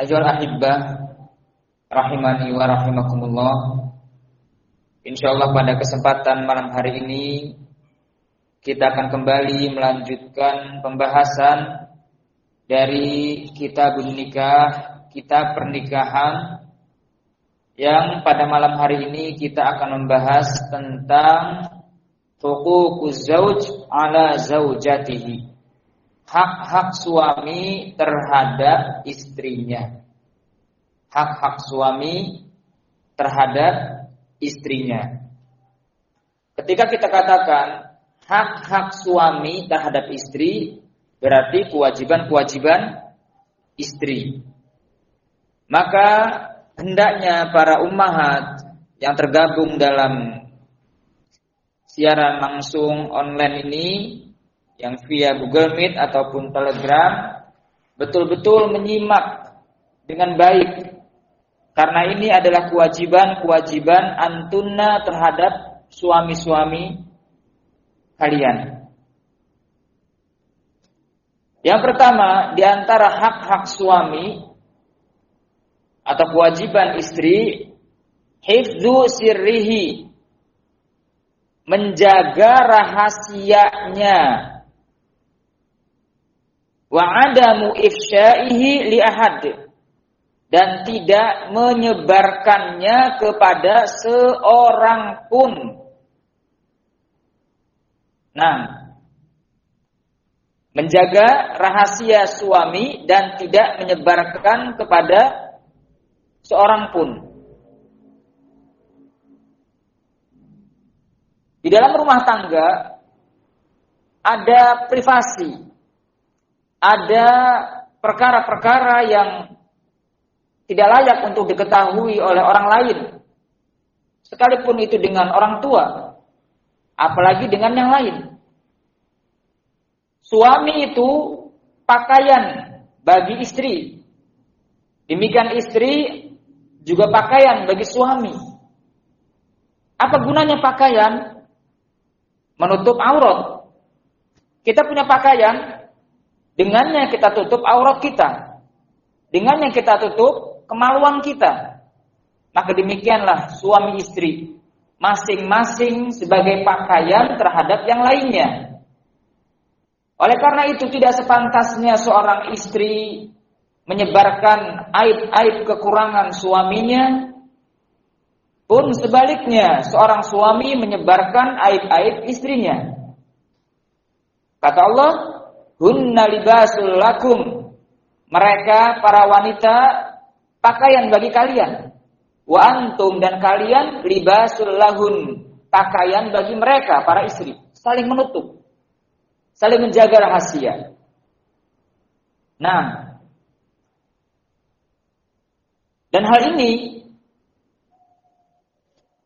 Ayyuhal ahibbah rahimani wa rahimakumullah. Insyaallah pada kesempatan malam hari ini kita akan kembali melanjutkan pembahasan dari Kitabun Nikah, kitab pernikahan, yang pada malam hari ini kita akan membahas tentang huququz zauj ala zaujatihi, hak-hak suami terhadap istrinya. Hak-hak suami terhadap istrinya. Ketika kita katakan hak-hak suami terhadap istri, berarti kewajiban-kewajiban istri. Maka hendaknya para ummahat yang tergabung dalam siaran langsung online ini, yang via Google Meet ataupun Telegram, betul-betul menyimak dengan baik, karena ini adalah kewajiban-kewajiban antunna terhadap suami-suami kalian. Yang pertama, di antara hak-hak suami atau kewajiban istri, hifdzu sirrihi, menjaga rahasianya, wa adamu ifsyaihi li ahad, dan tidak menyebarkannya kepada seorang pun. Nah, menjaga rahasia suami dan tidak menyebarkan kepada seorang pun. Di dalam rumah tangga ada privasi, ada perkara-perkara yang tidak layak untuk diketahui oleh orang lain, sekalipun itu dengan orang tua, apalagi dengan yang lain. Suami itu pakaian bagi istri, demikian istri juga pakaian bagi suami. Apa gunanya pakaian? Menutup aurat. Kita punya pakaian, dengannya kita tutup aurat kita, dengannya kita tutup kemaluan kita. Maka demikianlah suami istri, masing-masing sebagai pakaian terhadap yang lainnya. Oleh karena itu tidak sepantasnya seorang istri menyebarkan aib-aib kekurangan suaminya, pun sebaliknya seorang suami menyebarkan aib-aib istrinya. Kata Allah, hunna libasul lakum, mereka para wanita pakaian bagi kalian. Wa antum, dan kalian libasul lahun, pakaian bagi mereka para istri. Saling menutup, saling menjaga rahasia. Nah, dan hal ini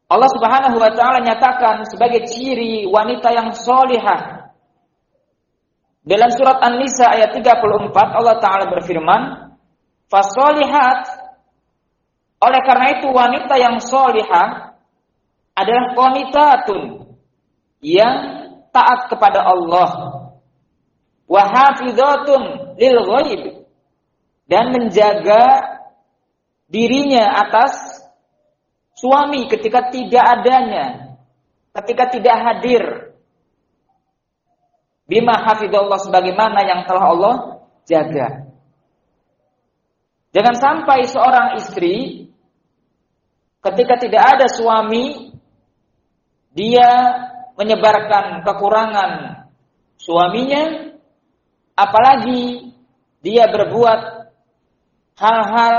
Allah Subhanahu wa taala nyatakan sebagai ciri wanita yang sholihah. Dalam surat An-Nisa ayat 34 Allah taala berfirman, "Fasolihat", oleh karena itu wanita yang sholihah adalah qanitatun, yang taat kepada Allah, wa hafizatun lil ghaib, dan menjaga dirinya atas suami ketika tidak adanya, ketika tidak hadir. Bima hafizallah, sebagaimana yang telah Allah jaga. Jangan sampai seorang istri ketika tidak ada suami, dia menyebarkan kekurangan suaminya, apalagi dia berbuat hal-hal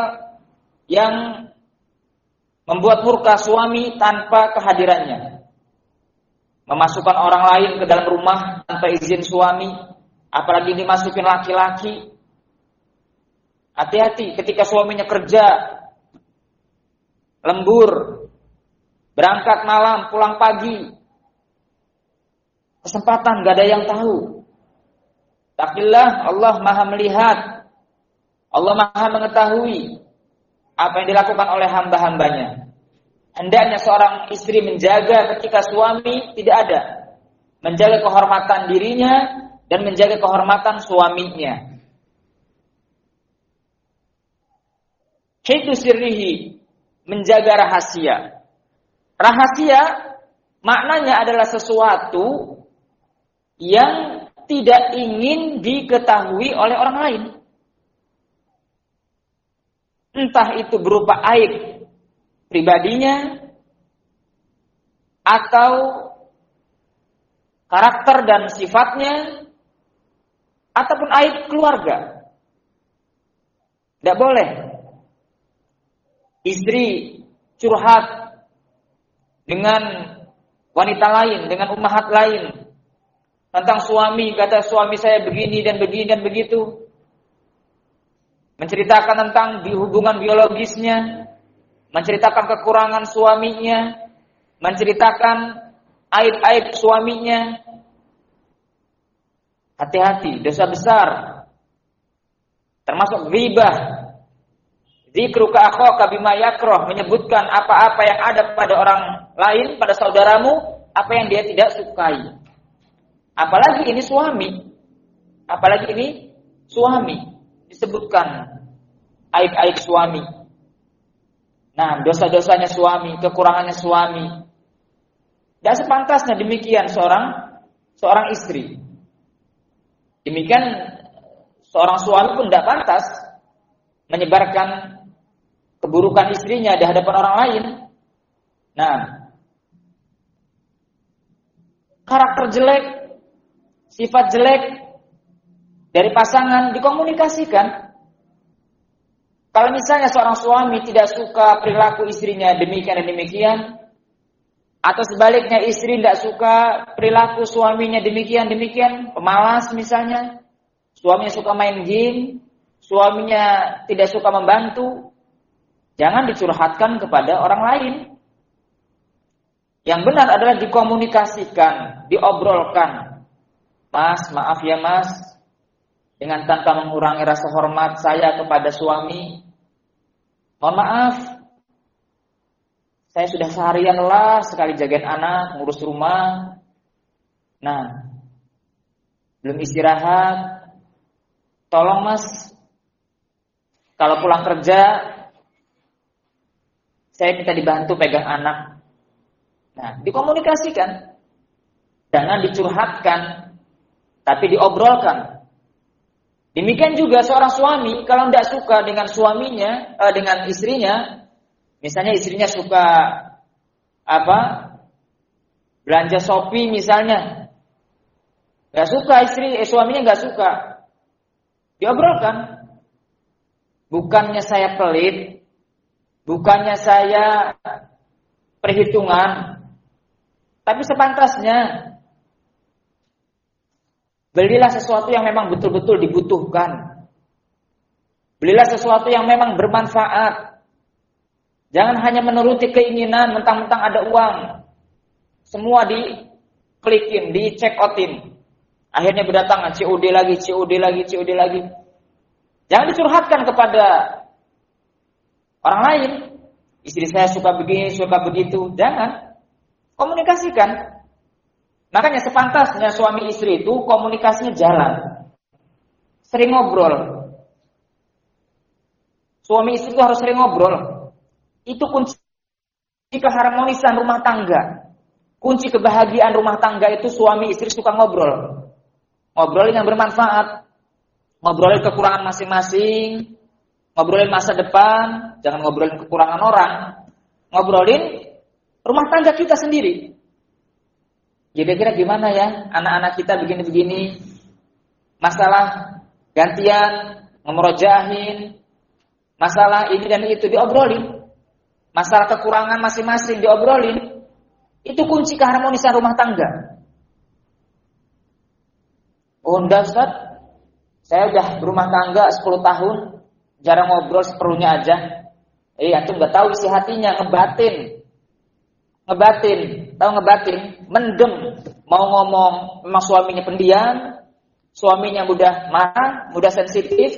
yang membuat murka suami tanpa kehadirannya. Memasukkan orang lain ke dalam rumah tanpa izin suami, apalagi dimasukin laki-laki. Hati-hati ketika suaminya kerja lembur, berangkat malam, pulang pagi, kesempatan gak ada yang tahu. Takillah, Allah maha melihat, Allah maha mengetahui apa yang dilakukan oleh hamba-hambanya. Hendaknya seorang istri menjaga ketika suami tidak ada, menjaga kehormatan dirinya dan menjaga kehormatan suaminya. hifdzu sirrihi, menjaga rahasia. Rahasia maknanya adalah sesuatu yang tidak ingin diketahui oleh orang lain. Entah itu berupa aib pribadinya atau karakter dan sifatnya ataupun aib keluarga. Tidak boleh istri curhat dengan wanita lain, dengan ummahat lain tentang suami, kata suami saya begini dan begini dan begitu. Menceritakan tentang di hubungan biologisnya, menceritakan kekurangan suaminya, menceritakan aib-aib suaminya. Hati-hati, dosa besar. Termasuk ghibah. Dzikruka akhaka bima yakrah, menyebutkan apa-apa yang ada pada orang lain, pada saudaramu, apa yang dia tidak sukai. Apalagi ini suami. Apalagi ini suami. Disebutkan aib-aib suami. Nah, dosa-dosanya suami, kekurangannya suami. Tidak sepantasnya demikian seorang istri. Demikian seorang suami pun tidak pantas menyebarkan keburukan istrinya di hadapan orang lain. Nah, karakter jelek, sifat jelek dari pasangan dikomunikasikan. Kalau misalnya seorang suami tidak suka perilaku istrinya demikian dan demikian, atau sebaliknya istri tidak suka perilaku suaminya demikian, pemalas misalnya, suaminya suka main game, suaminya tidak suka membantu, jangan dicurhatkan kepada orang lain. Yang benar adalah dikomunikasikan, diobrolkan. Mas, maaf ya mas, dengan tanpa mengurangi rasa hormat saya kepada suami, mohon maaf, saya sudah seharian lelah sekali jagain anak, ngurus rumah. Nah, belum istirahat. Tolong mas, kalau pulang kerja, saya minta dibantu pegang anak. Nah, dikomunikasikan. Jangan dicurhatkan, tapi diobrolkan. Demikian juga seorang suami, kalau tidak suka dengan suaminya, dengan istrinya, misalnya istrinya suka belanja Shopee misalnya, nggak suka suaminya nggak suka, diobrolkan. Bukannya saya pelit, bukannya saya perhitungan, tapi sepantasnya belilah sesuatu yang memang betul-betul dibutuhkan. Belilah sesuatu yang memang bermanfaat. Jangan hanya menuruti keinginan, mentang-mentang ada uang. Semua diklikin, di-check outin. Akhirnya berdatangan COD lagi. Jangan dicurhatkan kepada orang lain. Istri saya suka begini, suka begitu. Jangan. Komunikasikan. Makanya sepantasnya suami istri itu komunikasinya jalan. Sering ngobrol. Suami istri itu harus sering ngobrol. Itu kunci keharmonisan rumah tangga. Kunci kebahagiaan rumah tangga itu suami istri suka ngobrol. Ngobrolin yang bermanfaat. Ngobrolin kekurangan masing-masing. Ngobrolin masa depan. Jangan ngobrolin kekurangan orang. Ngobrolin rumah tangga kita sendiri. Kira-kira gimana ya anak-anak kita begini-begini. Masalah gantian, ngemerojahin. Masalah ini dan itu diobrolin. Masalah kekurangan masing-masing diobrolin. Itu kunci keharmonisan rumah tangga. Oh enggak Ustaz, saya udah berumah tangga 10 tahun, jarang ngobrol, seperlunya aja. Antum gak tahu isi hatinya, ngebatin. Tahu ngebatin? Mendem. Mau ngomong, memang suaminya pendiam, suaminya mudah marah, mudah sensitif.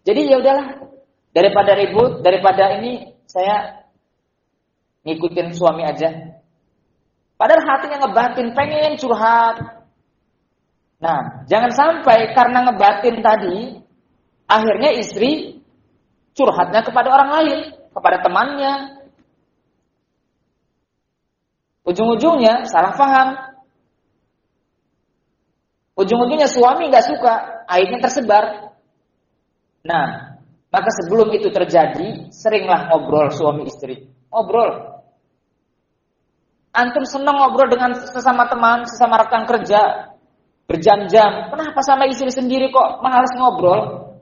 Jadi ya udahlah, daripada ribut, daripada ini saya ngikutin suami aja. Padahal hatinya ngebatin, pengen curhat. Nah, jangan sampai karena ngebatin tadi, akhirnya istri curhatnya kepada orang lain, kepada temannya. Ujung-ujungnya salah paham. Ujung-ujungnya suami nggak suka, akhirnya tersebar. Nah, maka sebelum itu terjadi, seringlah ngobrol suami istri. Ngobrol. Antum senang ngobrol dengan sesama teman, sesama rekan kerja, berjam-jam. Kenapa sama istri sendiri kok malas ngobrol?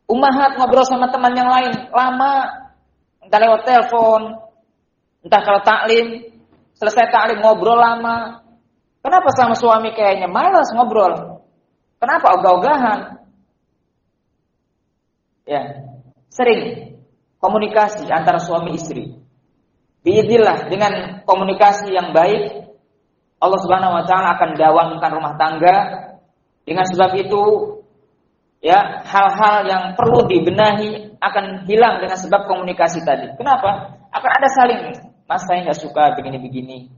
Ummahat ngobrol sama teman yang lain lama, entah lewat telepon, entah kalau taklim, selesai taklim ngobrol lama. Kenapa sama suami kayaknya malas ngobrol? Kenapa ogah-ogahan? Ya, sering komunikasi antara suami istri. Biidillah, dengan komunikasi yang baik, Allah Subhanahu wa taala akan dawamkan rumah tangga. Dengan sebab itu, ya, hal-hal yang perlu dibenahi akan hilang dengan sebab komunikasi tadi. Kenapa? Akan ada saling, Mas saya nggak suka begini-begini.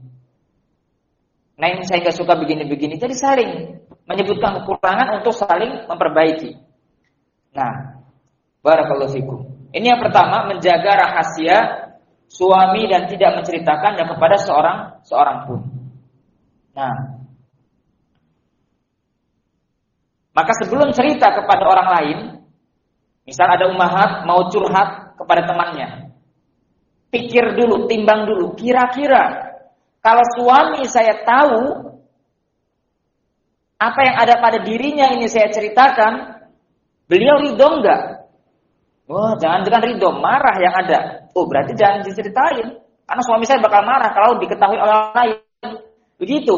Nah ini saya nggak suka begini-begini. Jadi saling menyebutkan kekurangan untuk saling memperbaiki. Nah, barakallahu fikum. Ini yang pertama, menjaga rahasia suami dan tidak menceritakannya kepada seorang pun. Nah, maka sebelum cerita kepada orang lain, misal ada ummahat mau curhat kepada temannya, pikir dulu, timbang dulu, kira-kira kalau suami saya tahu apa yang ada pada dirinya ini saya ceritakan, beliau ridho enggak? Wah, jangan ridho, marah yang ada. Oh, berarti jangan diceritain. Karena suami saya bakal marah kalau diketahui orang lain. Begitu.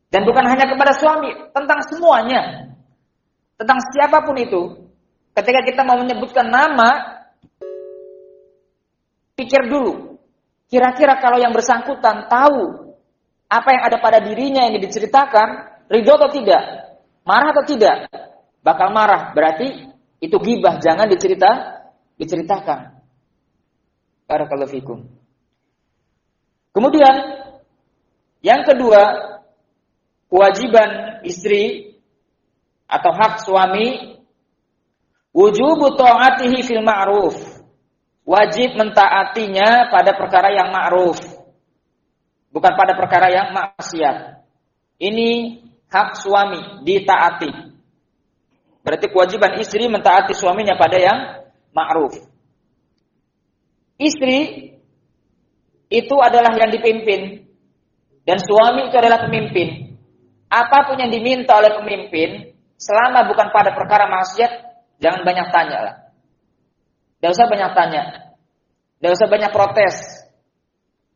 Dan bukan hanya kepada suami, tentang semuanya. Tentang siapapun itu. Ketika kita mau menyebutkan nama, pikir dulu. Kira-kira kalau yang bersangkutan tahu apa yang ada pada dirinya yang diceritakan, ridho atau tidak? Marah atau tidak? Bakal marah. Berarti itu ghibah, jangan diceritakan. Barakallahu fikum. Kemudian yang kedua, kewajiban istri atau hak suami, wujubu ta'atihi fil ma'ruf. Wajib mentaatinya pada perkara yang ma'ruf, bukan pada perkara yang maksiat. Ini hak suami, ditaati. Berarti kewajiban istri mentaati suaminya pada yang ma'ruf. Istri itu adalah yang dipimpin dan suami itu adalah pemimpin. Apapun yang diminta oleh pemimpin, selama bukan pada perkara maksiat, jangan banyak tanya lah. Tidak usah banyak tanya, tidak usah banyak protes.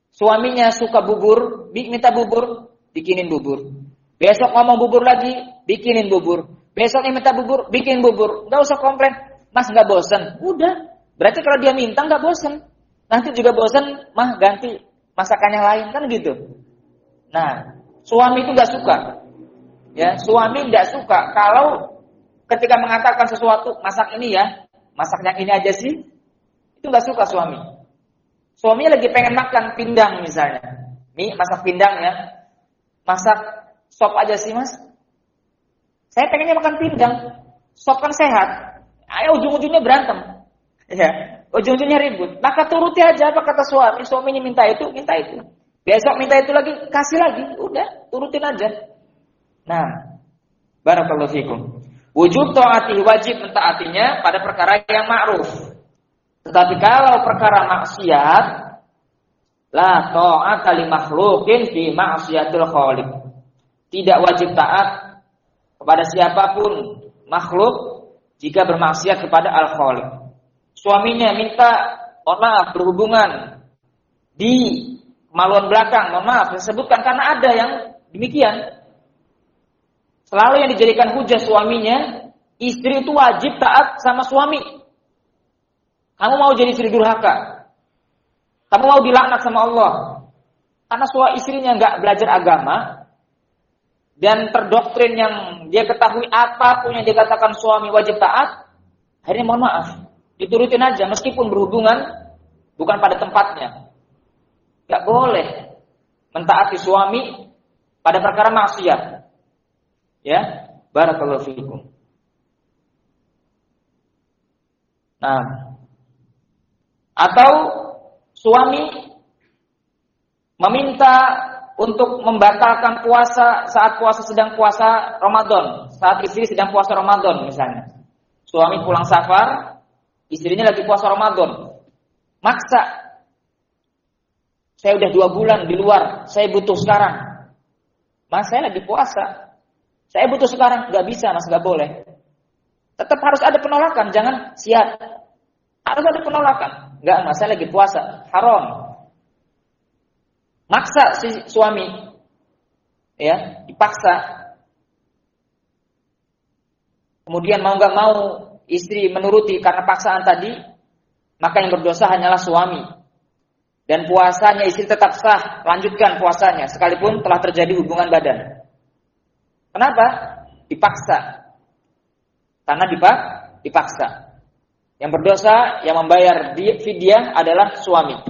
Suaminya suka bubur, minta bubur, bikinin bubur. Besok ngomong bubur lagi, bikinin bubur. Besoknya minta bubur, bikin bubur. Nggak usah komplain, Mas nggak bosan. Udah, berarti kalau dia minta nggak bosan. Nanti juga bosan, mah ganti masakan yang lain, kan gitu. Nah, suami itu nggak suka. Ya, suami nggak suka kalau ketika mengatakan sesuatu, masak ini ya, masak yang ini aja sih, itu nggak suka suami. Suaminya lagi pengen makan pindang misalnya, nih masak pindang ya, masak sop aja sih mas. Saya pengennya makan pindang, sop kan sehat. Ayo ujung-ujungnya berantem, ya, ujung-ujungnya ribut. Maka turuti aja apa kata suami. Suaminya minta itu, besok minta itu lagi, kasih lagi, udah turutin aja. Nah, barakallahu fikum. Wujub taati, wajib mentaatinya pada perkara yang ma'ruf. Tetapi kalau perkara maksiat, la ta'ata li makhluqin fi ma'siyatil khaliq. Tidak wajib taat kepada siapapun makhluk jika bermaksiat kepada al-khaliq. Suaminya minta, mohon maaf, berhubungan di kemaluan belakang, mohon maaf, saya sebutkan karena ada yang demikian. Selalu yang dijadikan hujah suaminya, istri itu wajib taat sama suami. Kamu mau jadi istri durhaka, kamu mau dilaknat sama Allah, karena istrinya nggak belajar agama dan terdoktrin yang dia ketahui apapun yang dikatakan suami wajib taat, akhirnya mohon maaf, diturutin aja meskipun berhubungan bukan pada tempatnya. Nggak boleh mentaati suami pada perkara maksiat. Ya, barakallahu fiikum. Nah, atau suami meminta untuk membatalkan puasa saat puasa sedang puasa Ramadan, saat istri sedang puasa Ramadan misalnya. Suami pulang safar, istrinya lagi puasa Ramadan. Maksa. Saya udah 2 bulan di luar, saya butuh sekarang. Mas, saya lagi puasa. Saya butuh sekarang, nggak bisa mas, nggak boleh. Tetap harus ada penolakan, jangan siap. Harus ada penolakan. Nggak mas, saya lagi puasa, haram. Maksa si suami, ya, dipaksa. Kemudian mau nggak mau istri menuruti karena paksaan tadi, maka yang berdosa hanyalah suami. Dan puasanya istri tetap sah, lanjutkan puasanya sekalipun telah terjadi hubungan badan. Kenapa? Dipaksa. Karena dipaksa. Yang berdosa, yang membayar fidyah adalah suami.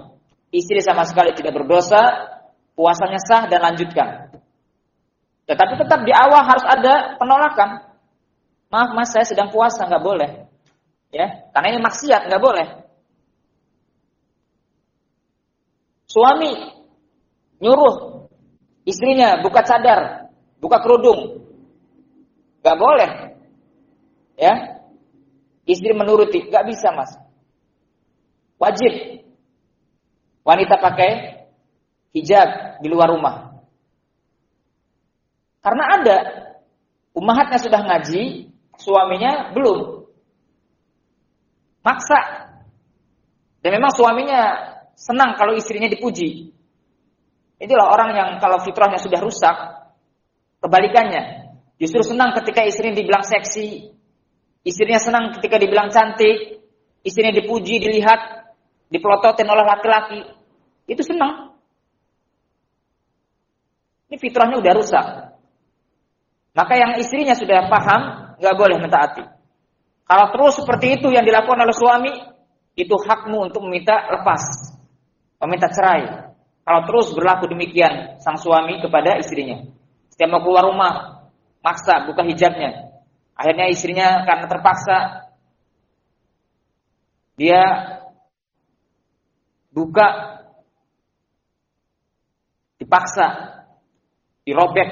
Istri sama sekali tidak berdosa, puasanya sah dan lanjutkan. Tetapi tetap di awal harus ada penolakan. Maaf mas, saya sedang puasa, nggak boleh. Ya, karena ini maksiat, nggak boleh. Suami nyuruh istrinya buka cadar, buka kerudung, nggak boleh. Ya, istri menuruti, nggak bisa mas. Wajib wanita pakai hijab di luar rumah. Karena ada ummahatnya sudah ngaji, suaminya belum. Maksa. Dan memang suaminya senang kalau istrinya dipuji. Itulah orang yang kalau fitrahnya sudah rusak, kebalikannya. Justru senang ketika istrinya dibilang seksi, istrinya senang ketika dibilang cantik, istrinya dipuji, dilihat, dipelototin oleh laki-laki. Itu senang. Ini fitrahnya udah rusak. Maka yang istrinya sudah paham, nggak boleh mentaati. Kalau terus seperti itu yang dilakukan oleh suami, itu hakmu untuk meminta lepas, meminta cerai. Kalau terus berlaku demikian sang suami kepada istrinya, setiap mau keluar rumah, maksa buka hijabnya. Akhirnya istrinya karena terpaksa, dia buka, dipaksa, dirobek,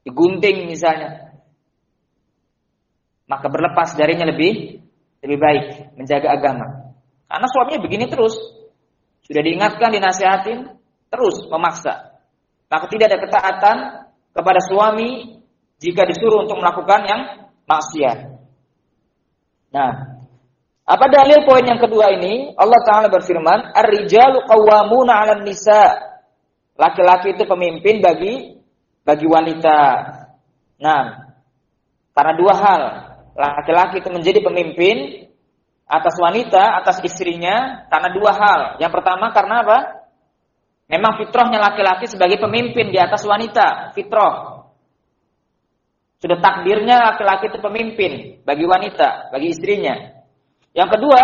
digunting misalnya, maka berlepas darinya lebih baik, menjaga agama. Karena suaminya begini terus, sudah diingatkan, dinasihatin, terus memaksa. Maka tidak ada ketaatan kepada suami jika disuruh untuk melakukan yang maksiat. Nah, apa dalil poin yang kedua ini? Allah Ta'ala berfirman, Ar-rijalu qawwamuna 'alan nisa. Laki-laki itu pemimpin bagi wanita. Nah, karena 2 hal. Laki-laki itu menjadi pemimpin atas wanita, atas istrinya, karena 2 hal. Yang pertama karena apa? Memang fitrahnya laki-laki sebagai pemimpin di atas wanita, fitrah. Sudah takdirnya laki-laki itu pemimpin bagi wanita, bagi istrinya. Yang kedua,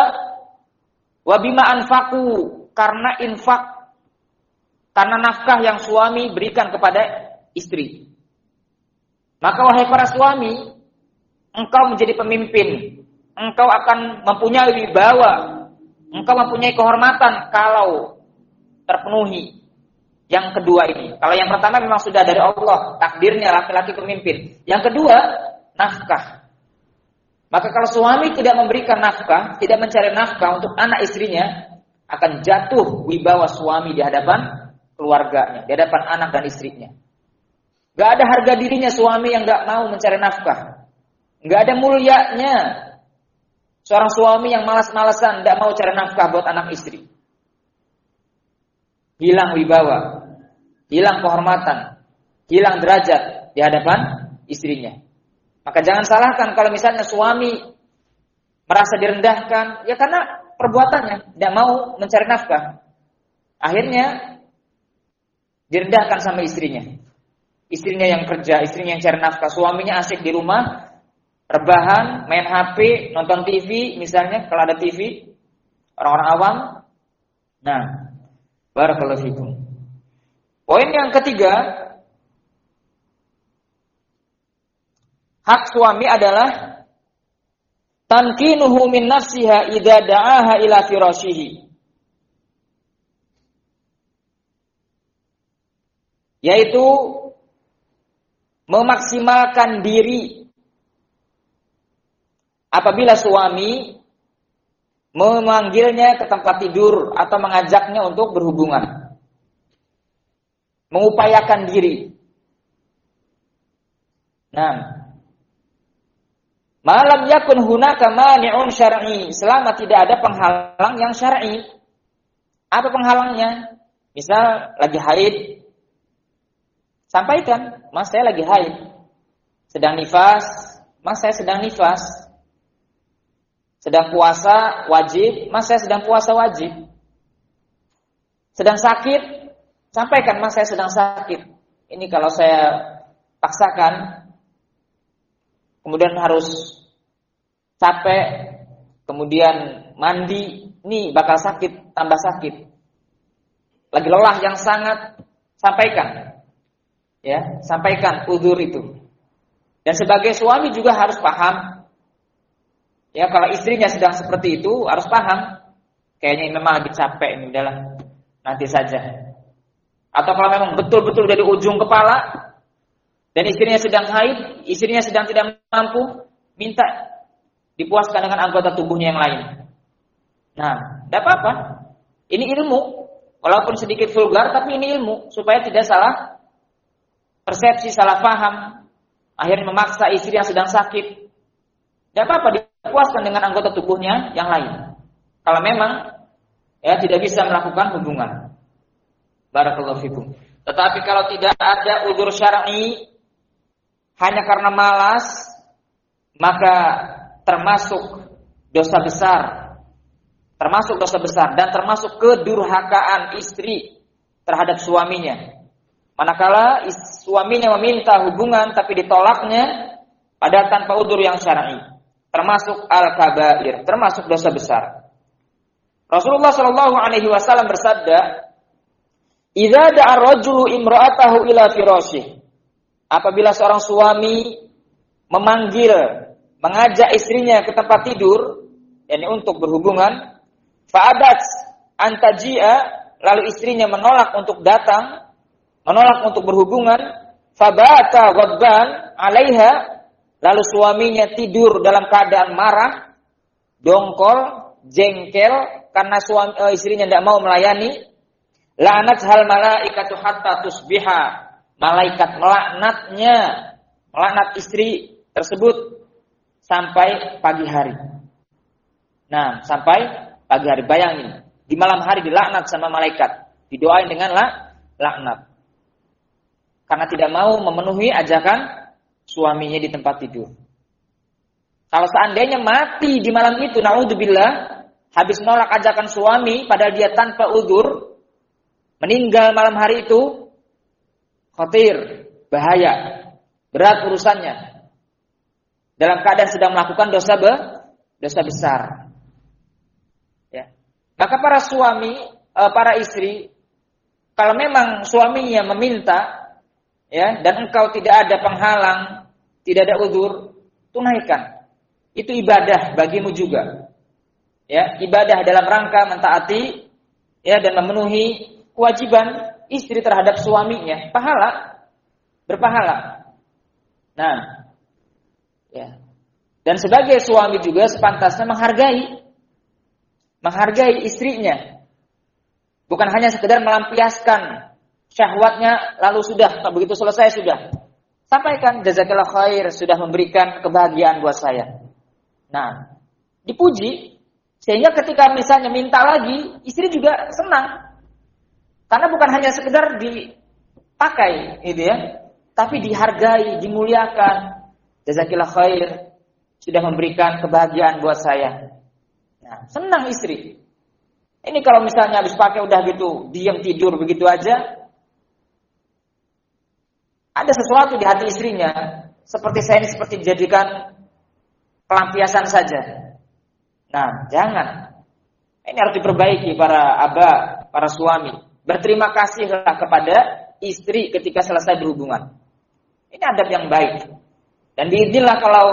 wabima anfaku, karena infak, karena nafkah yang suami berikan kepada istri. Maka wahai para suami, engkau menjadi pemimpin, engkau akan mempunyai wibawa, engkau mempunyai kehormatan kalau terpenuhi yang kedua ini. Kalau yang pertama memang sudah dari Allah, takdirnya laki-laki pemimpin. Yang kedua, nafkah. Maka kalau suami tidak memberikan nafkah, tidak mencari nafkah untuk anak istrinya, akan jatuh wibawa suami di hadapan keluarganya, di hadapan anak dan istrinya. Gak ada harga dirinya suami yang gak mau mencari nafkah. Gak ada mulianya seorang suami yang malas-malasan, gak mau cari nafkah buat anak istri. Hilang wibawa, hilang kehormatan, hilang derajat di hadapan istrinya. Maka jangan salahkan kalau misalnya suami merasa direndahkan, ya karena perbuatannya tidak mau mencari nafkah. Akhirnya direndahkan sama istrinya. Istrinya yang kerja, istrinya yang cari nafkah, suaminya asik di rumah, rebahan, main HP, nonton TV misalnya, kalau ada TV, orang-orang awam. Nah, barakallahu fikum. Poin yang ketiga, hak suami adalah tamkinuhu min nafsiha idza da'aha ila firashihi. Yaitu memaksimalkan diri apabila suami memanggilnya ke tempat tidur atau mengajaknya untuk berhubungan. Mengupayakan diri. Nah, malam yakun hunaka mani'un syar'i, selama tidak ada penghalang yang syar'i. Apa penghalangnya? Misal lagi haid, sampaikan, "Mas, saya lagi haid." Sedang nifas, "Mas, saya sedang nifas." Sedang puasa wajib, "Mas, saya sedang puasa wajib." Sedang sakit, sampaikan, "Mas, saya sedang sakit. Ini kalau saya paksakan, kemudian harus capek, kemudian mandi, ini bakal sakit, tambah sakit. Lagi lelah yang sangat." Sampaikan. Ya, sampaikan udzur itu. Dan sebagai suami juga harus paham. Ya, kalau istrinya sedang seperti itu harus paham. Kayaknya memang lagi capek, ini udahlah, nanti saja. Atau kalau memang betul-betul dari ujung kepala dan istrinya sedang haid, istrinya sedang tidak mampu, minta dipuaskan dengan anggota tubuhnya yang lain. Nah, tidak apa-apa. Ini ilmu, walaupun sedikit vulgar, tapi ini ilmu supaya tidak salah persepsi, salah paham, akhirnya memaksa istri yang sedang sakit. Tidak apa-apa, dipuaskan dengan anggota tubuhnya yang lain. Kalau memang ya tidak bisa melakukan hubungan. Barakallahu fikum. Tetapi kalau tidak ada udzur syar'i, hanya karena malas, maka termasuk dosa besar. Termasuk dosa besar dan termasuk kedurhakaan istri terhadap suaminya. Manakala suaminya meminta hubungan tapi ditolaknya padahal tanpa udzur yang syar'i. Termasuk al-kabair, termasuk dosa besar. Rasulullah sallallahu alaihi wasallam bersabda, "Idza da'a ar-rajulu imra'atahu ila firasyih." Apabila seorang suami mengajak istrinya ke tempat tidur, yakni untuk berhubungan, fa'adat antaji'a, lalu istrinya menolak untuk datang, menolak untuk berhubungan, fabata ghadban 'alaiha, lalu suaminya tidur dalam keadaan marah, dongkol, jengkel karena istrinya tidak mau melayani. La'nat hal malaikatu hatta tusbiha. Malaikat melaknat istri tersebut sampai pagi hari. Nah, sampai pagi hari, bayangin. Di malam hari dilaknat sama malaikat, didoain dengan laknat. Karena tidak mau memenuhi ajakan suaminya di tempat tidur. Kalau seandainya mati di malam itu, naudzubillah, habis nolak ajakan suami padahal dia tanpa udzur, meninggal malam hari itu, khatir, bahaya, berat urusannya. Dalam keadaan sedang melakukan dosa besar. Ya. Maka para suami, para istri, kalau memang suaminya meminta, ya, dan engkau tidak ada penghalang, tidak ada udzur, tunaikan. Itu ibadah bagimu juga. Ya, ibadah dalam rangka mentaati, ya, dan memenuhi kewajiban istri terhadap suaminya, berpahala. Nah, ya. Dan sebagai suami juga sepantasnya menghargai istrinya. Bukan hanya sekedar melampiaskan syahwatnya lalu sudah, begitu selesai sudah. Sampaikan, jazakallah khair, sudah memberikan kebahagiaan buat saya. Nah, dipuji sehingga ketika misalnya minta lagi, istri juga senang. Karena bukan hanya sekedar dipakai gitu ya, tapi dihargai, dimuliakan. Jazakallah khair, sudah memberikan kebahagiaan buat saya. Nah, senang istri. Ini kalau misalnya habis pakai udah gitu, diam tidur begitu aja, ada sesuatu di hati istrinya, seperti saya ini seperti dijadikan pelampiasan saja. Nah, jangan. Ini harus diperbaiki para para suami. Berterima kasihlah kepada istri ketika selesai berhubungan. Ini adab yang baik. Dan diizinlah kalau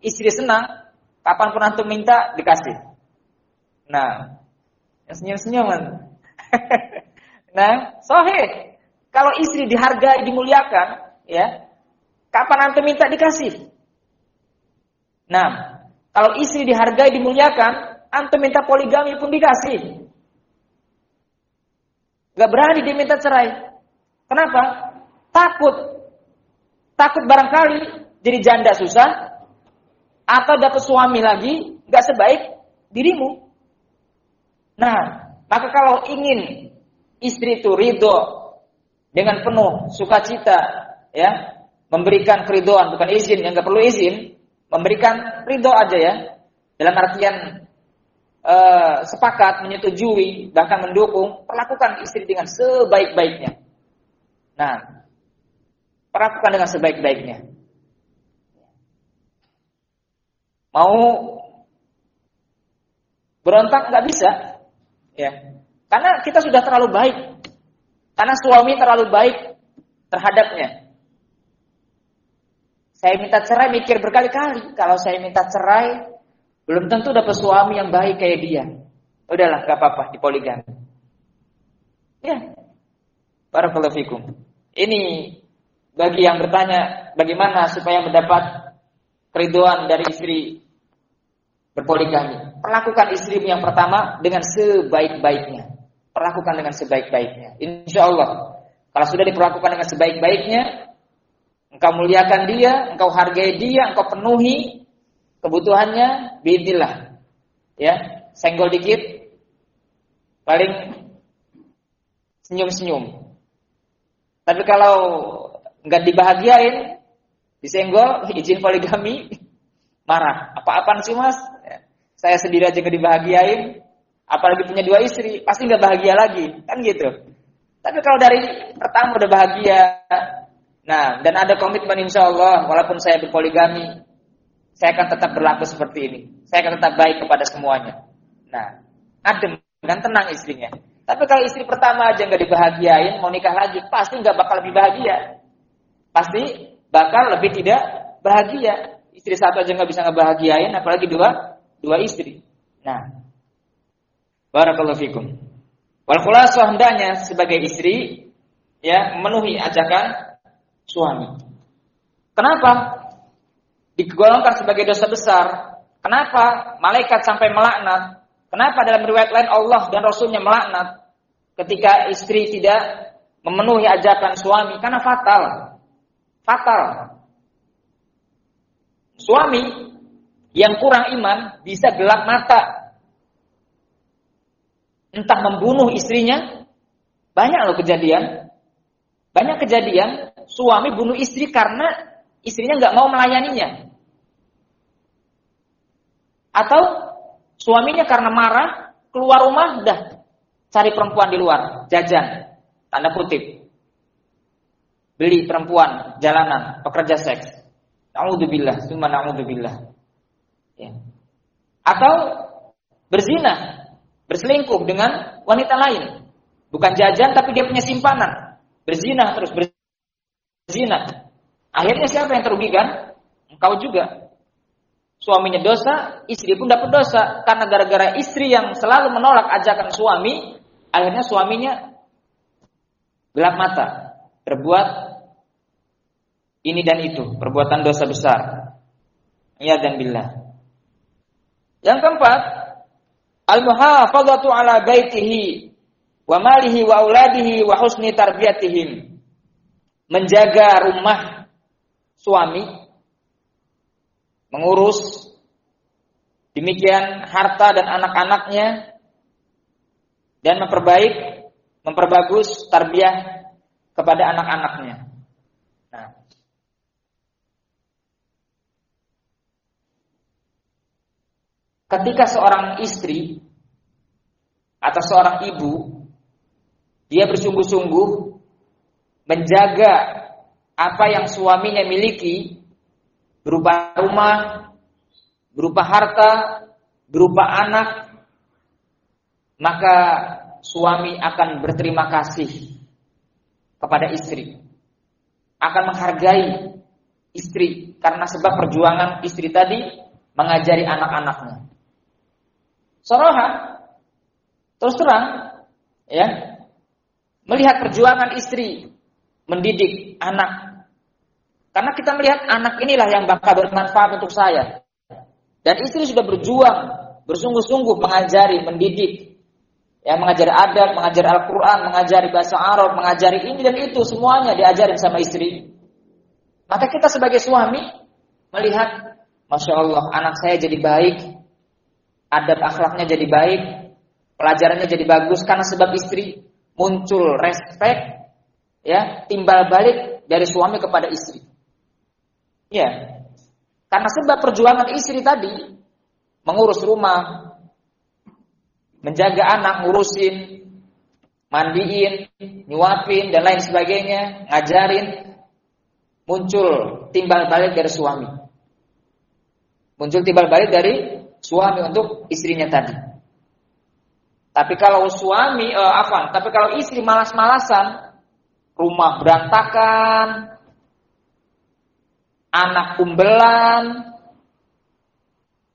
istri senang, Kapanpun antum minta dikasih. Nah, yang senyum-senyuman. Nah, sahih. Kalau istri dihargai, dimuliakan, ya, kapan antum minta dikasih. Nah, kalau istri dihargai, dimuliakan, antum minta poligami pun dikasih. Gak berani dia minta cerai. Kenapa? Takut barangkali jadi janda susah, atau dapat suami lagi gak sebaik dirimu. Nah, maka kalau ingin istri itu ridho dengan penuh sukacita, ya, memberikan keridhaan, bukan izin, yang gak perlu izin, memberikan ridho aja ya, dalam artian sepakat, menyetujui, bahkan mendukung, perlakukan istri dengan sebaik-baiknya. Nah, perlakukan dengan sebaik-baiknya. Mau berontak nggak bisa, ya, karena kita sudah terlalu baik, karena suami terlalu baik terhadapnya. Saya minta cerai, mikir berkali-kali. Kalau saya minta cerai, belum tentu dapat suami yang baik kayak dia. Udahlah, gak apa-apa, dipoligami. Ya, barakallahu fikum. Ini bagi yang bertanya, bagaimana supaya mendapat keridhaan dari istri berpoligami. Perlakukan istrimu yang pertama dengan sebaik-baiknya. Perlakukan dengan sebaik-baiknya. Insya Allah, kalau sudah diperlakukan dengan sebaik-baiknya, engkau muliakan dia, engkau hargai dia, engkau penuhi kebutuhannya, biidznillah. Ya, senggol dikit, paling senyum-senyum. Tapi kalau enggak dibahagiain, disenggol, izin poligami, marah. Apa-apaan sih mas? Ya, saya sendiri aja enggak dibahagiain, apalagi punya 2 istri, pasti enggak bahagia lagi, kan gitu. Tapi kalau dari pertama udah bahagia, nah, dan ada komitmen insya Allah, walaupun saya berpoligami, saya akan tetap berlaku seperti ini. Saya akan tetap baik kepada semuanya. Nah, adem dan tenang istrinya. Tapi kalau istri pertama aja nggak dibahagiain, mau nikah lagi, pasti nggak bakal lebih bahagia. Pasti bakal lebih tidak bahagia. Istri satu aja nggak bisa ngebahagiain, apalagi dua istri. Nah, barakallahu fikum. Wal khulasah, hendaknya sebagai istri, ya, memenuhi ajakan suami. Kenapa digolongkan sebagai dosa besar? Kenapa malaikat sampai melaknat? Kenapa dalam riwayat lain Allah dan Rasulnya melaknat ketika istri tidak memenuhi ajakan suami? Karena fatal. Suami yang kurang iman bisa gelap mata, entah membunuh istrinya. Banyak loh kejadian. Banyak kejadian suami bunuh istri karena istrinya nggak mau melayaninya, atau suaminya karena marah keluar rumah dah cari perempuan di luar, jajan, tanda kutip, beli perempuan jalanan, pekerja seks. Na'udzubillah, summa na'udzubillah. Ya. Atau berzina, berselingkuh dengan wanita lain, bukan jajan tapi dia punya simpanan, berzina terus berzina. Akhirnya siapa yang terugikan? Engkau juga. Suaminya dosa, istri pun dapat dosa. Karena gara-gara istri yang selalu menolak ajakan suami, akhirnya suaminya gelap mata, berbuat ini dan itu, perbuatan dosa besar. Ya dan billah. Yang keempat, al-muhafadzatu ala baitihi wa malihi wa auladihi wa husni tarbiyatihim. Menjaga rumah suami, mengurus demikian harta dan anak-anaknya, dan memperbagus tarbiyah kepada anak-anaknya. Nah, ketika seorang istri atau seorang ibu dia bersungguh-sungguh menjaga apa yang suaminya miliki, berupa rumah, berupa harta, berupa anak, maka suami akan berterima kasih kepada istri, akan menghargai istri, karena sebab perjuangan istri tadi mengajari anak-anaknya. Soroha, terus terang, ya, melihat perjuangan istri mendidik anak. Karena kita melihat anak inilah yang bakal bermanfaat untuk saya. Dan istri sudah berjuang, bersungguh-sungguh mengajari, mendidik. Ya, mengajari adab, mengajari Al-Quran, mengajari bahasa Arab, mengajari ini dan itu, semuanya diajarin sama istri. Maka kita sebagai suami melihat, Masya Allah, anak saya jadi baik, adab akhlaknya jadi baik, pelajarannya jadi bagus, karena sebab istri. Muncul respek, ya, timbal balik dari suami kepada istri. Ya, karena sebab perjuangan istri tadi, mengurus rumah, menjaga anak, ngurusin, mandiin, nyuapin, dan lain sebagainya, ngajarin, muncul timbal balik dari suami. Muncul timbal balik dari suami untuk istrinya tadi. Tapi kalau istri malas-malasan, rumah berantakan, anak kumbelan,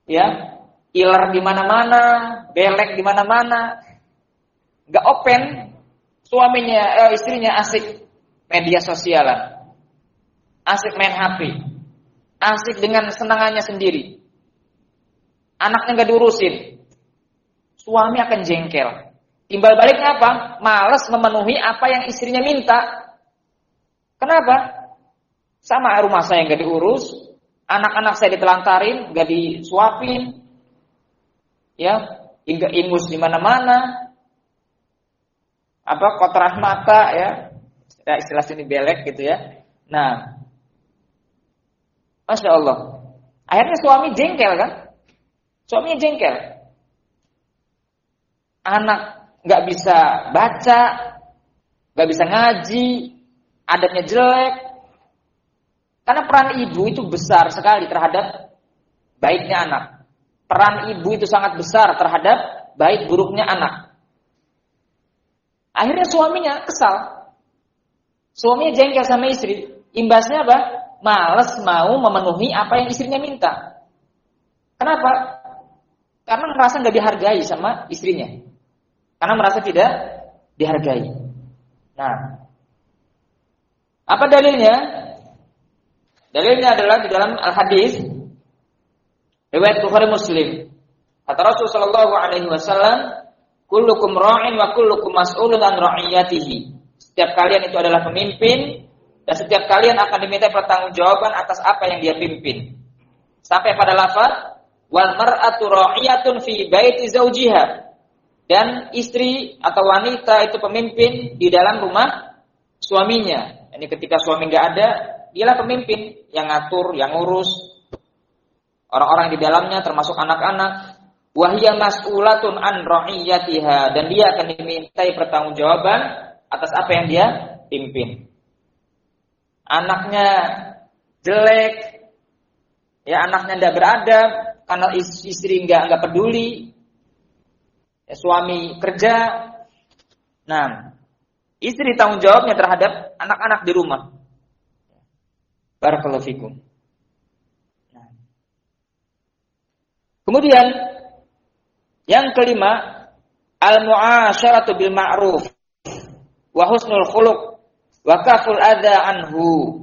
ya, iler di mana-mana, belek di mana-mana, nggak open, istrinya asik media sosialan, asik main HP, asik dengan senangannya sendiri, anaknya nggak diurusin, suami akan jengkel. Timbal baliknya apa? Malas memenuhi apa yang istrinya minta. Kenapa? Sama rumah saya nggak diurus, anak-anak saya ditelantarin, nggak disuapin, ya, hingga ingus di mana-mana, kotoran mata, ya, istilah sini belek gitu ya. Nah, Masya Allah, akhirnya suami jengkel kan? Suaminya jengkel. Anak nggak bisa baca, nggak bisa ngaji, adabnya jelek. Karena peran ibu itu besar sekali terhadap baiknya anak. Peran ibu itu sangat besar terhadap baik buruknya anak. Akhirnya suaminya kesal. Suaminya jengkel sama istri. Imbasnya apa? Malas mau memenuhi apa yang istrinya minta. Kenapa? Karena merasa nggak dihargai sama istrinya. Karena merasa tidak dihargai. Nah, apa dalilnya? Dalilnya adalah di dalam al-hadis riwayat Bukhari Muslim. Kata Rasul sallallahu alaihi wasallam, "Kullukum ra'in wa kullukum mas'ulun an ra'iyatihi." Setiap kalian itu adalah pemimpin dan setiap kalian akan diminta pertanggungjawaban atas apa yang dia pimpin. Sampai pada lafaz wal mar'atu ra'iyatun fi baiti zawjiha. Dan istri atau wanita itu pemimpin di dalam rumah suaminya. Ini ketika suami enggak ada, dialah pemimpin yang ngatur, yang ngurus orang-orang di dalamnya termasuk anak-anak. Wahia mas'ulatun an ra'iyatiha, dan dia akan dimintai pertanggungjawaban atas apa yang dia pimpin. Anaknya jelek, ya, anaknya tidak beradab karena istri enggak peduli. Ya, suami kerja. Nah, istri tanggung jawabnya terhadap anak-anak di rumah. Barakallahu fikum. Nah. Kemudian yang kelima, al-mu'asyaratu bil ma'ruf wa husnul khuluq wa kaful adza anhu.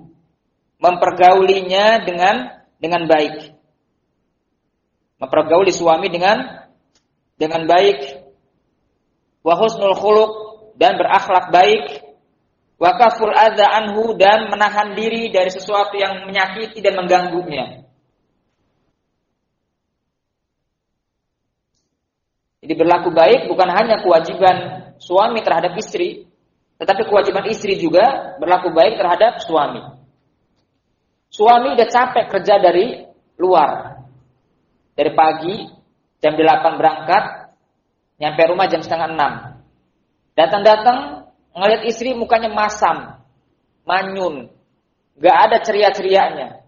Mempergaulinya dengan baik. Mempergauli suami dengan baik, wa husnul khuluq, dan berakhlak baik, wa kaful adza anhu, dan menahan diri dari sesuatu yang menyakiti dan mengganggunya. Jadi berlaku baik bukan hanya kewajiban suami terhadap istri, tetapi kewajiban istri juga berlaku baik terhadap suami. Suami udah capek kerja dari luar, dari pagi jam 8 berangkat, nyampe rumah jam 5:30. Datang-datang ngelihat istri mukanya masam, manyun, gak ada ceria-cerianya.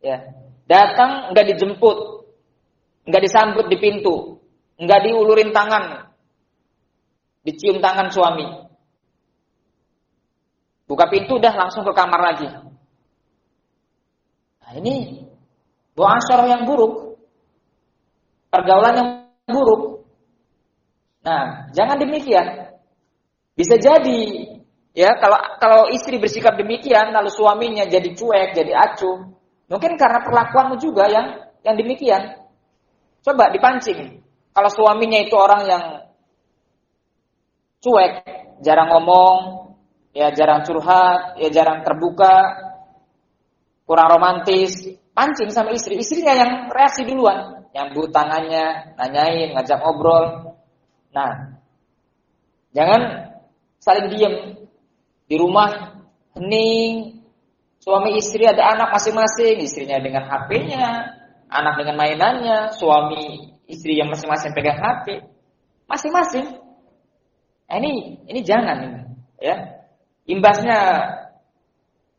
Ya, datang nggak dijemput, nggak disambut di pintu, nggak diulurin tangan, dicium tangan suami. Buka pintu udah langsung ke kamar lagi. Nah, ini muasyarah yang buruk, pergaulan yang buruk. Nah, jangan demikian. Bisa jadi ya kalau istri bersikap demikian lalu suaminya jadi cuek, jadi acuh, mungkin karena perlakuanmu juga yang demikian. Coba dipancing. Kalau suaminya itu orang yang cuek, jarang ngomong, ya jarang curhat, ya jarang terbuka, kurang romantis, pancing sama istri. Istrinya yang reaksi duluan, nyambut tangannya, nanyain, ngajak ngobrol. Nah, jangan saling diem di rumah, hening. Suami istri ada anak masing-masing, istrinya dengan HP-nya, anak dengan mainannya, suami istri yang masing-masing pegang HP, masing-masing. Nah, ini jangan, ya. Imbasnya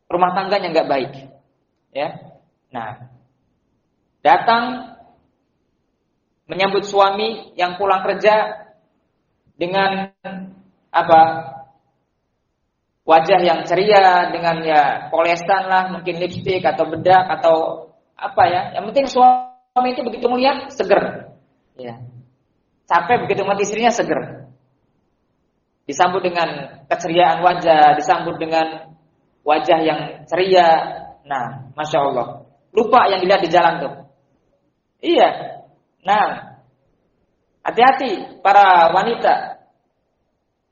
rumah tangganya nggak baik, ya. Nah, datang menyambut suami yang pulang kerja dengan wajah yang ceria, dengan ya polesan lah, mungkin lipstik atau bedak atau apa ya. Yang penting suami itu begitu melihat seger, ya. Capek begitu melihat istrinya seger. Disambut dengan keceriaan wajah, disambut dengan wajah yang ceria. Nah, masya Allah. Lupa yang dilihat di jalan tuh. Iya. Nah, hati-hati para wanita,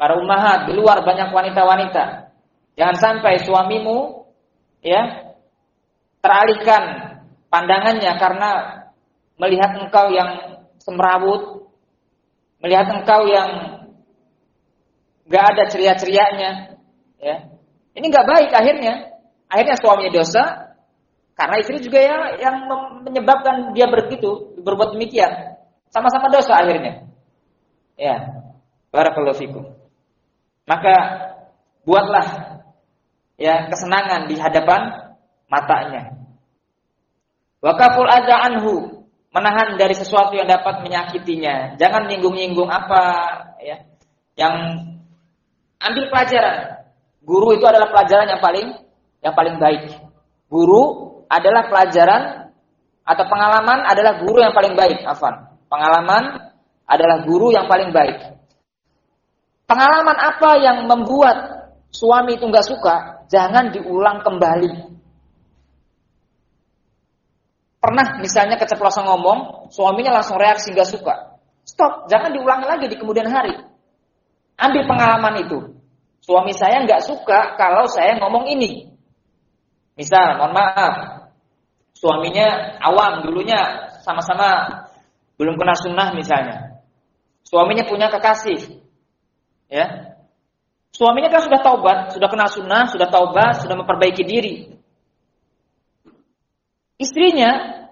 para ummahat, di luar banyak wanita-wanita. Jangan sampai suamimu ya teralihkan pandangannya karena melihat engkau yang semrawut, melihat engkau yang gak ada ceria-cerianya, ya. Ini gak baik akhirnya. Akhirnya suaminya dosa karena istri juga yang menyebabkan dia berbuat demikian. Sama-sama dosa akhirnya. Ya. Barakallahu fikum. Maka buatlah ya kesenangan di hadapan matanya. Wa kaful adza anhu, menahan dari sesuatu yang dapat menyakitinya. Jangan nyinggung-nyinggung apa ya. Yang ambil pelajaran. Guru itu adalah pelajaran yang paling baik. Guru adalah pelajaran atau pengalaman adalah guru yang paling baik. Pengalaman adalah guru yang paling baik. Pengalaman apa yang membuat suami itu nggak suka, jangan diulang kembali. Pernah misalnya keceplosan ngomong, suaminya langsung reaksi nggak suka. Stop, jangan diulangi lagi di kemudian hari. Ambil pengalaman itu. Suami saya nggak suka kalau saya ngomong ini. Misal, mohon maaf, suaminya awam, dulunya sama-sama belum kena sunnah misalnya. Suaminya punya kekasih, ya. Suaminya kan sudah taubat, sudah kena sunnah, sudah taubat, sudah memperbaiki diri. Istrinya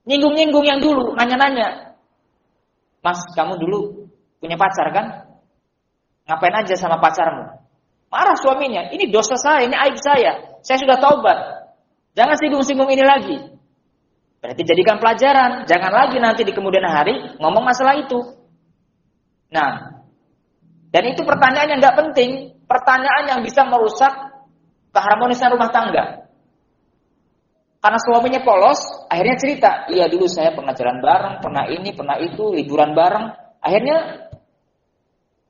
nyinggung-nyinggung yang dulu, nanya-nanya. Mas, kamu dulu punya pacar kan? Ngapain aja sama pacarmu? Marah suaminya, ini dosa saya, ini aib saya. Saya sudah taubat. Jangan singgung-singgung ini lagi. Berarti jadikan pelajaran. Jangan lagi nanti di kemudian hari ngomong masalah itu. Nah, dan itu pertanyaan yang nggak penting. Pertanyaan yang bisa merusak keharmonisan rumah tangga. Karena suaminya polos, akhirnya cerita. Iya dulu saya pernah jalan bareng, pernah ini, pernah itu, liburan bareng. Akhirnya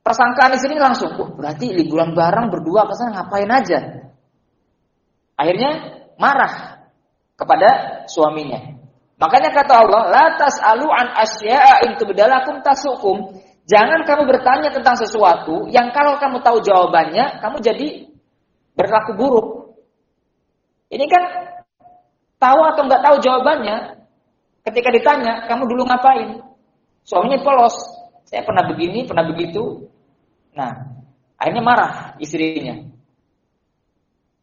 persangkaan istrinya langsung, berarti liburan bareng berdua ke sana ngapain aja? Akhirnya marah kepada suaminya. Makanya kata Allah, la tas'alu an asya'a in tubdalakum tasukum. Jangan kamu bertanya tentang sesuatu yang kalau kamu tahu jawabannya, kamu jadi berlaku buruk. Ini kan tahu atau nggak tahu jawabannya. Ketika ditanya, kamu dulu ngapain? Suaminya polos. Saya pernah begini, pernah begitu. Nah, akhirnya marah istrinya.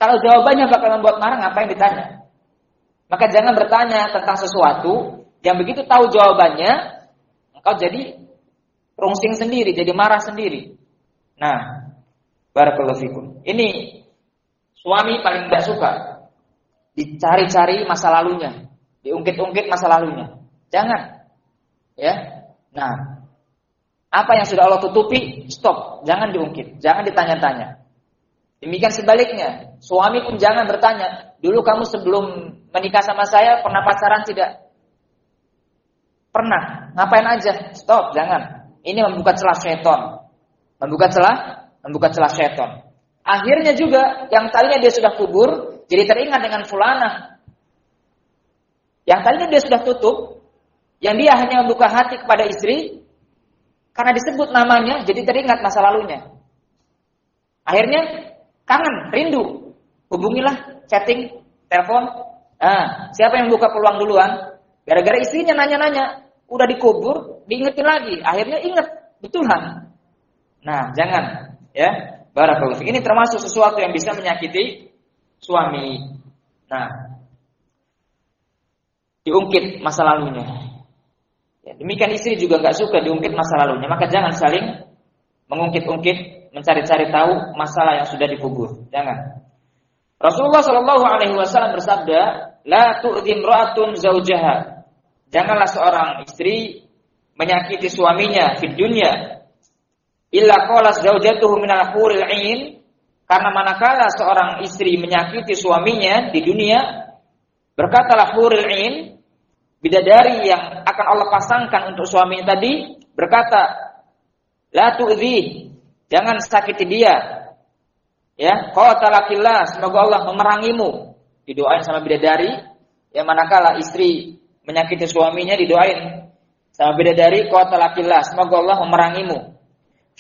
Kalau jawabannya bakal membuat marah, ngapain ditanya? Maka jangan bertanya tentang sesuatu yang begitu tahu jawabannya, engkau jadi rungsing sendiri, jadi marah sendiri. Nah, barakallahu fikum. Ini suami paling tidak suka dicari-cari masa lalunya, diungkit-ungkit masa lalunya. Jangan. Ya. Nah, apa yang sudah Allah tutupi, stop, jangan diungkit, jangan ditanya-tanya. Demikian sebaliknya, suami pun jangan bertanya, dulu kamu sebelum menikah sama saya pernah pacaran tidak? Pernah. Ngapain aja? Stop, jangan. Ini membuka celah syaitan. Membuka celah syaitan. Akhirnya juga yang tadinya dia sudah kubur, jadi teringat dengan fulanah. Yang tadinya dia sudah tutup, yang dia hanya membuka hati kepada istri, karena disebut namanya, jadi teringat masa lalunya. Akhirnya kangen, rindu. Hubungilah, chatting, telepon. Siapa yang buka peluang duluan? Gara-gara istrinya nanya-nanya, udah dikubur, diingetin lagi. Akhirnya inget, betulan. Nah, jangan, ya. Barakallahu fiik. Ini termasuk sesuatu yang bisa menyakiti suami. Nah, diungkit masa lalunya. Ya, demikian istri juga nggak suka diungkit masa lalunya. Maka jangan saling mengungkit-ungkit, mencari-cari tahu masalah yang sudah dikubur. Jangan. Rasulullah Shallallahu Alaihi Wasallam bersabda, "La tu'dhi imra'atun zaujaha." Janganlah seorang istri menyakiti suaminya di dunia. Illa qalas zaujatuhu minal huril 'ain, karena manakala seorang istri menyakiti suaminya di dunia, berkatalah huril 'ain, bidadari yang akan Allah pasangkan untuk suaminya tadi, berkata, la tu'dhi, jangan sakiti dia. Ya, qatalakillah, semoga Allah memerangimu. Didoain sama bidadari, yang manakala istri menyakiti suaminya didoain sama bidadari, qatalakillah, semoga Allah memerangimu.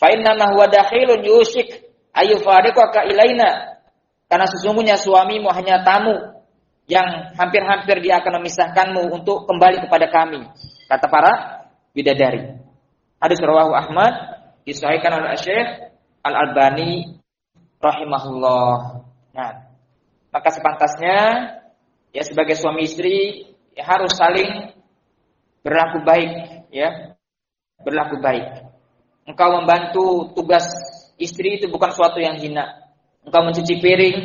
Fa inna ma huwa dakhilun yushik ayyufariqaka ilaina. Karena sesungguhnya suamimu hanya tamu yang hampir-hampir dia akan memisahkanmu untuk kembali kepada kami, kata para bidadari. Hadis rawahu Ahmad, disahihkan oleh Syekh Al-Albani rahimahullah. Nah, maka sepantasnya ya sebagai suami istri ya harus saling berlaku baik, ya. Berlaku baik. Engkau membantu tugas istri itu bukan suatu yang hina. Engkau mencuci piring,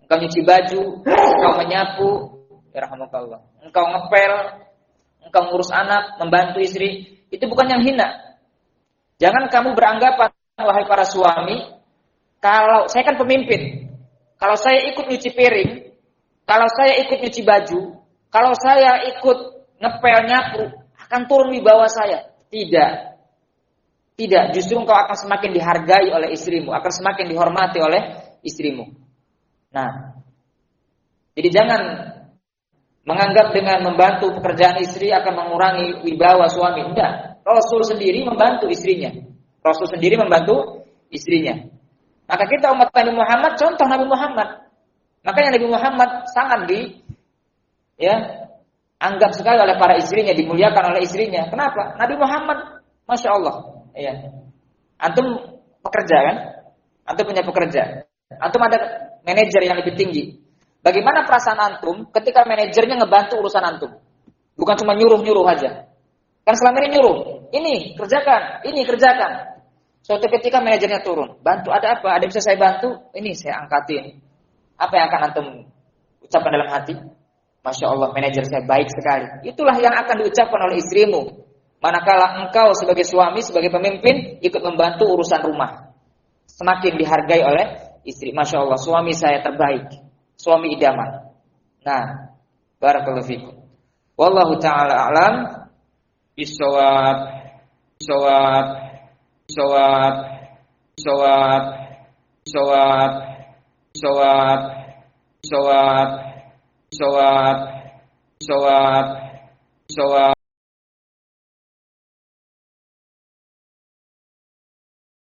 engkau nyuci baju, engkau menyapu, ya rahmatullah. Engkau ngepel, engkau ngurus anak, membantu istri, itu bukan yang hina. Jangan kamu beranggapan, wahai para suami, kalau saya kan pemimpin, kalau saya ikut nyuci piring, kalau saya ikut nyuci baju, kalau saya ikut ngepel, nyapu, akan turun di bawah saya. Tidak. Tidak, justru engkau akan semakin dihargai oleh istrimu, akan semakin dihormati oleh istrimu. Nah, jadi jangan menganggap dengan membantu pekerjaan istri akan mengurangi wibawa suami. Enggak, Rasul sendiri membantu istrinya. Rasul sendiri membantu istrinya. Maka kita umat Nabi Muhammad, contoh Nabi Muhammad. Makanya Nabi Muhammad sangat anggap sekali oleh para istrinya, dimuliakan oleh istrinya. Kenapa? Nabi Muhammad, Masya Allah. Ya. Antum pekerja kan? Antum punya pekerja. Antum ada manajer yang lebih tinggi. Bagaimana perasaan antum ketika manajernya ngebantu urusan antum? Bukan cuma nyuruh-nyuruh aja. Kan selama ini nyuruh. Ini kerjakan. Suatu ketika manajernya turun. Bantu, ada apa? Ada bisa saya bantu? Ini saya angkatin. Apa yang akan antum ucapkan dalam hati? Masya Allah, manajer saya baik sekali. Itulah yang akan diucapkan oleh istrimu. Manakala engkau sebagai suami, sebagai pemimpin, ikut membantu urusan rumah. Semakin dihargai oleh istri. Masya Allah, suami saya terbaik. Suami idaman. Nah, barakallahu fikum. Wallahu ta'ala a'lam bisawab. Sawab.